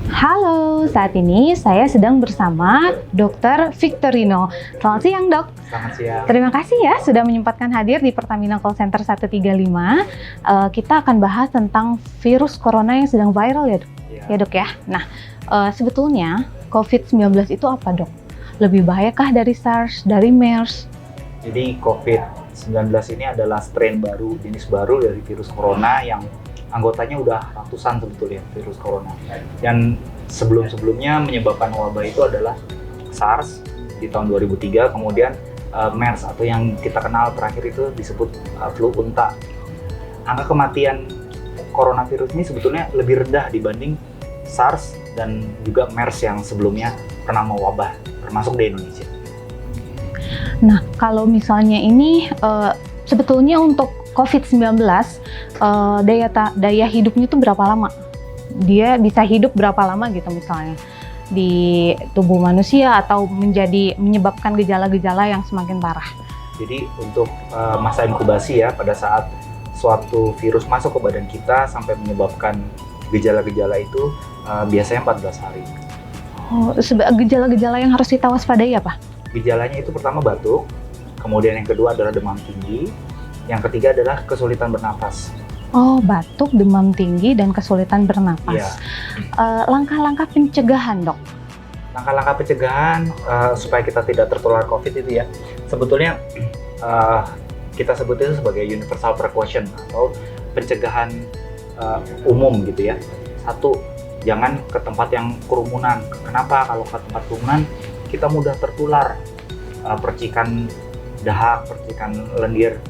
Halo, saat ini saya sedang bersama Dr. Victorino. Selamat siang, Dok. Selamat siang. Terima kasih ya sudah menyempatkan hadir di Pertamina Call Center 135. Kita akan bahas tentang virus corona yang sedang viral ya, Dok. Ya, Dok ya. Nah, sebetulnya COVID-19 itu apa, Dok? Lebih bahayakah dari SARS, dari MERS? Jadi COVID-19 ini adalah strain baru, jenis baru dari virus corona yang anggotanya udah ratusan sebetulnya virus corona. Dan sebelum-sebelumnya menyebabkan wabah itu adalah SARS di tahun 2003, kemudian MERS atau yang kita kenal terakhir itu disebut flu unta. Angka kematian coronavirus ini sebetulnya lebih rendah dibanding SARS dan juga MERS yang sebelumnya pernah mewabah, termasuk di Indonesia. Nah, kalau misalnya ini sebetulnya untuk COVID-19 daya hidupnya itu berapa lama? Dia bisa hidup berapa lama gitu misalnya di tubuh manusia atau menyebabkan gejala-gejala yang semakin parah? Jadi untuk masa inkubasi ya, pada saat suatu virus masuk ke badan kita sampai menyebabkan gejala-gejala itu biasanya 14 hari. Oh, gejala-gejala yang harus kita waspadai apa? Gejalanya itu pertama batuk, kemudian yang kedua adalah demam tinggi, yang ketiga adalah kesulitan bernapas. Oh, batuk, demam tinggi, dan kesulitan bernapas. Iya. Langkah-langkah pencegahan, Dok? Langkah-langkah pencegahan supaya kita tidak tertular COVID itu ya, sebetulnya kita sebut itu sebagai universal precaution atau pencegahan umum gitu ya. Satu, jangan ke tempat yang kerumunan. Kenapa? Kalau ke tempat kerumunan kita mudah tertular percikan dahak, percikan lendir,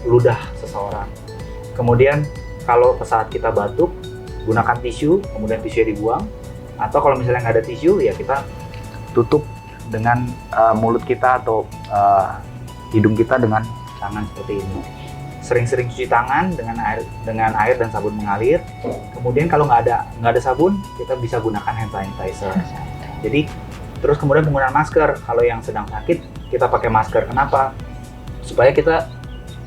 ludah seseorang. Kemudian kalau saat kita batuk, gunakan tisu, kemudian tisunya dibuang. Atau kalau misalnya nggak ada tisu, ya kita tutup dengan mulut kita atau hidung kita dengan tangan seperti ini. Sering-sering cuci tangan dengan air dan sabun mengalir. Kemudian kalau nggak ada sabun, kita bisa gunakan hand sanitizer. Jadi terus kemudian penggunaan masker. Kalau yang sedang sakit, kita pakai masker. Kenapa? Supaya kita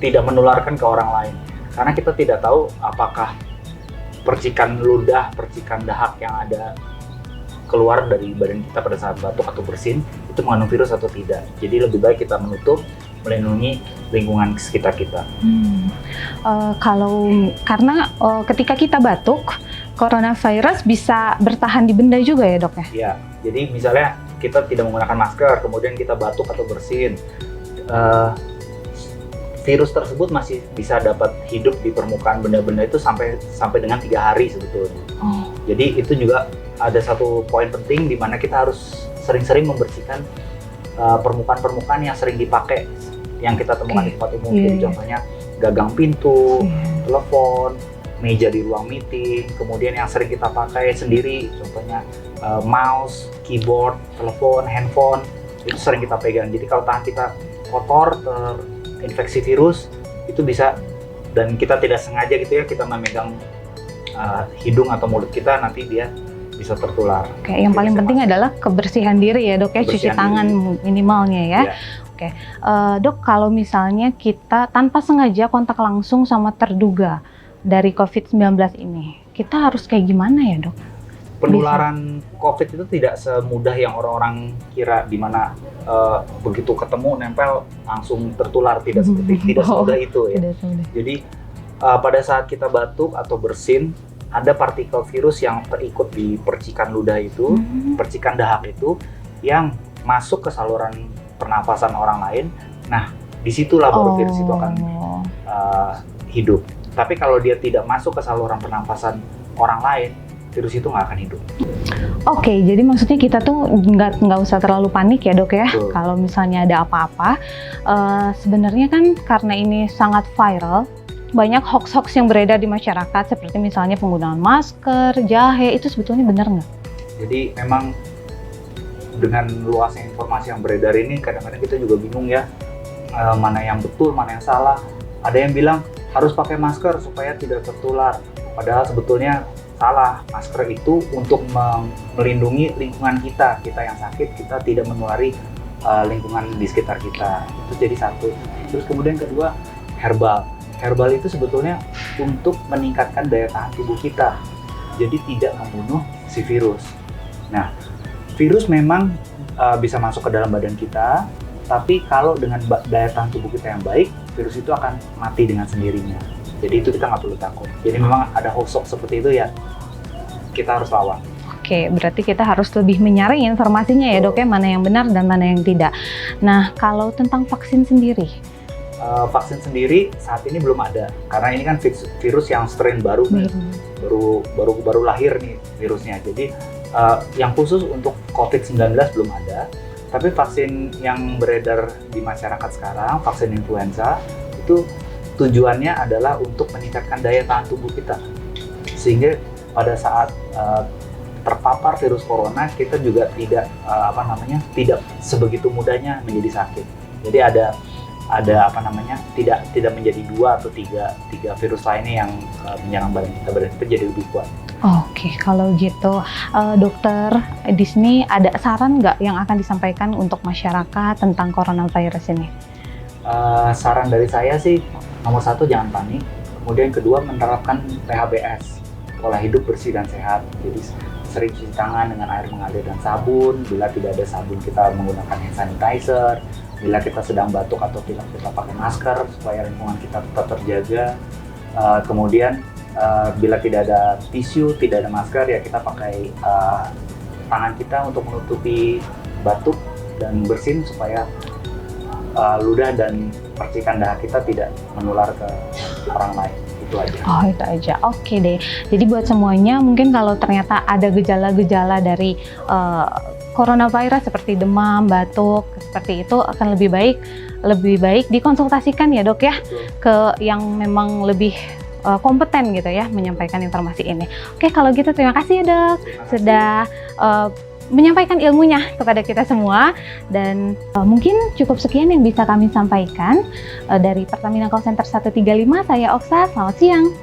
tidak menularkan ke orang lain. Karena kita tidak tahu apakah percikan ludah, percikan dahak yang ada keluar dari badan kita pada saat batuk atau bersin itu mengandung virus atau tidak. Jadi lebih baik kita menutup, melindungi lingkungan sekitar kita. Karena ketika kita batuk, coronavirus bisa bertahan di benda juga ya, Dok ya? Iya. Jadi misalnya kita tidak menggunakan masker, kemudian kita batuk atau bersin, virus tersebut masih bisa dapat hidup di permukaan benda-benda itu sampai dengan 3 hari sebetulnya. Jadi itu juga ada satu poin penting di mana kita harus sering-sering membersihkan permukaan-permukaan yang sering dipakai, yang kita temukan di tempat umum. Jadi contohnya gagang pintu, telepon, meja di ruang meeting, kemudian yang sering kita pakai sendiri, contohnya mouse, keyboard, telepon, handphone, itu sering kita pegang. Jadi kalau tangan kita kotor, terinfeksi virus, itu bisa, dan kita tidak sengaja gitu ya, kita memegang hidung atau mulut kita, nanti dia bisa tertular. Oke, yang paling penting adalah kebersihan diri ya, Dok ya, cuci tangan minimalnya ya. Oke, Dok, kalau misalnya kita tanpa sengaja kontak langsung sama terduga dari COVID-19 ini, kita harus kayak gimana ya, Dok? Penularan COVID itu tidak semudah yang orang-orang kira, di mana begitu ketemu nempel langsung tertular, tidak semudah itu ya. Jadi pada saat kita batuk atau bersin, ada partikel virus yang terikut di percikan ludah itu, percikan dahak itu, yang masuk ke saluran pernapasan orang lain. Nah, disitulah baru virus itu akan hidup. Tapi kalau dia tidak masuk ke saluran pernapasan orang lain, virus itu nggak akan hidup. Oke, jadi maksudnya kita tuh nggak usah terlalu panik ya, Dok ya. Kalau misalnya ada apa-apa, sebenarnya kan karena ini sangat viral, banyak hoax-hoax yang beredar di masyarakat, seperti misalnya penggunaan masker, jahe, itu sebetulnya benar nggak? Jadi memang dengan luasnya informasi yang beredar ini, kadang-kadang kita juga bingung ya, mana yang betul, mana yang salah. Ada yang bilang harus pakai masker supaya tidak tertular, padahal sebetulnya salah. Masker itu untuk melindungi lingkungan kita yang sakit, kita tidak menulari lingkungan di sekitar kita. Itu jadi satu. Terus kemudian kedua, herbal itu sebetulnya untuk meningkatkan daya tahan tubuh kita. jadi tidak membunuh si virus. Nah, virus memang bisa masuk ke dalam badan kita, tapi kalau dengan daya tahan tubuh kita yang baik, virus itu akan mati dengan sendirinya. Jadi itu kita nggak perlu takut. Jadi memang ada hoax seperti itu ya, kita harus lawan. Oke, berarti kita harus lebih menyaring informasinya ya dok ya, mana yang benar dan mana yang tidak. Nah, kalau tentang vaksin sendiri? Vaksin sendiri saat ini belum ada, karena ini kan virus yang strain baru, baru lahir nih virusnya. Jadi yang khusus untuk COVID-19 belum ada, tapi vaksin yang beredar di masyarakat sekarang, vaksin influenza, itu tujuannya adalah untuk meningkatkan daya tahan tubuh kita, sehingga pada saat terpapar virus corona kita juga tidak tidak sebegitu mudahnya menjadi sakit. Jadi ada tidak menjadi 2 atau 3 virus lainnya yang menyerang badan kita jadi lebih kuat. Oke, kalau gitu dokter di sini ada saran nggak yang akan disampaikan untuk masyarakat tentang coronavirus ini? Saran dari saya sih, nomor 1 jangan panik, kemudian kedua menerapkan PHBS, pola hidup bersih dan sehat. Jadi sering cuci tangan dengan air mengalir dan sabun. Bila tidak ada sabun, kita menggunakan hand sanitizer. Bila kita sedang batuk atau pilek, kita pakai masker supaya lingkungan kita tetap terjaga. Kemudian bila tidak ada tisu, tidak ada masker, ya kita pakai tangan kita untuk menutupi batuk dan bersin supaya ludah dan percikan dahak kita tidak menular ke orang lain. Itu aja. Oh, itu aja. Oke deh. Jadi buat semuanya, mungkin kalau ternyata ada gejala-gejala dari coronavirus seperti demam, batuk, seperti itu akan lebih baik dikonsultasikan ya dok ya. Betul. Ke yang memang lebih kompeten gitu ya menyampaikan informasi ini. Oke, kalau gitu terima kasih ya dok sudah menyampaikan ilmunya kepada kita semua, dan mungkin cukup sekian yang bisa kami sampaikan dari Pertamina Call Center 135. Saya Oksa, selamat siang.